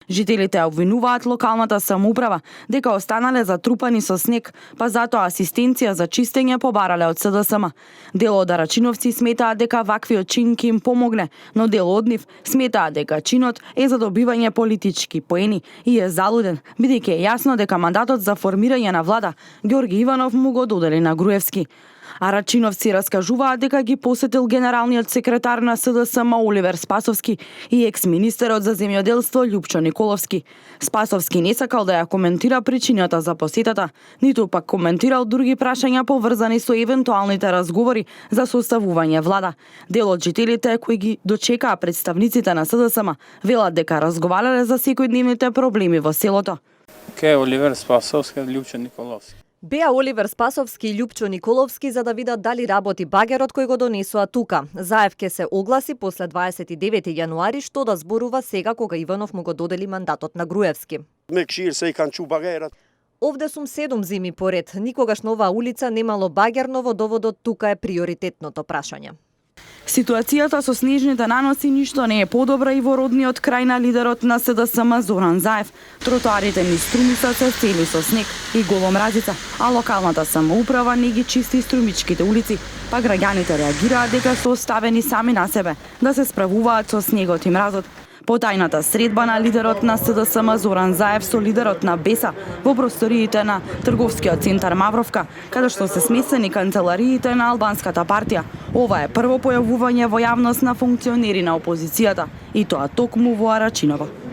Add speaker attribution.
Speaker 1: Жителите обвинуваат локалната самоуправа дека останале затрупани со снег, па затоа асистенција за чистење побарале од СДСМ. Дел од арачиновци сметаат дека ваквиот чин ќе им помогне, но дел од нив сметаат дека чинот е за добивање политички поени и е залуден, бидејќи е јасно дека мандатот за формирање на влада Ѓорги Иванов му го додели на Груевски. Арачиновци раскажуваат дека ги посетил генералниот секретар на СДСМ Оливер Спасовски и екс-министерот за земјоделство Љупчо Николовски. Спасовски не сакал да ја коментира причината за посетата, ниту пак коментирал други прашања поврзани со евентуалните разговори за составување влада. Дел од жителите кои ги дочекаа представниците на СДСМ велат дека разговарале за секојдневните проблеми во селото.
Speaker 2: Ке Оливер Спасовски, Љупчо Николовски.
Speaker 3: Беа Оливер Спасовски и Љупчо Николовски за да видат дали работи багерот кој го донесоа тука. Заев ке се огласи после 29 јануари што да зборува сега кога Иванов му го додели мандатот на Груевски. Овде сум 7 зими поред. Никогаш на оваа улица немало багер, но водоводот тука е приоритетното прашање.
Speaker 1: Ситуацијата со снежните наноси ништо не е подобра и во родниот крај на лидерот на СДСМ Зоран Заев. Тротоарите низ Струмица се цели со снег и голомразица, а локалната самоуправа не ги чисти струмичките улици, па граѓаните реагираат дека се оставени сами на себе да се справуваат со снегот и мразот. Потајната средба на лидерот на СДСМ Зоран Заев со лидерот на БЕСА во просториите на трговскиот центар Мавровка, каде што се смесени канцелариите на албанската партија. Ова е прво појавување во јавност на функционери на опозицијата, и тоа токму во Арачиново.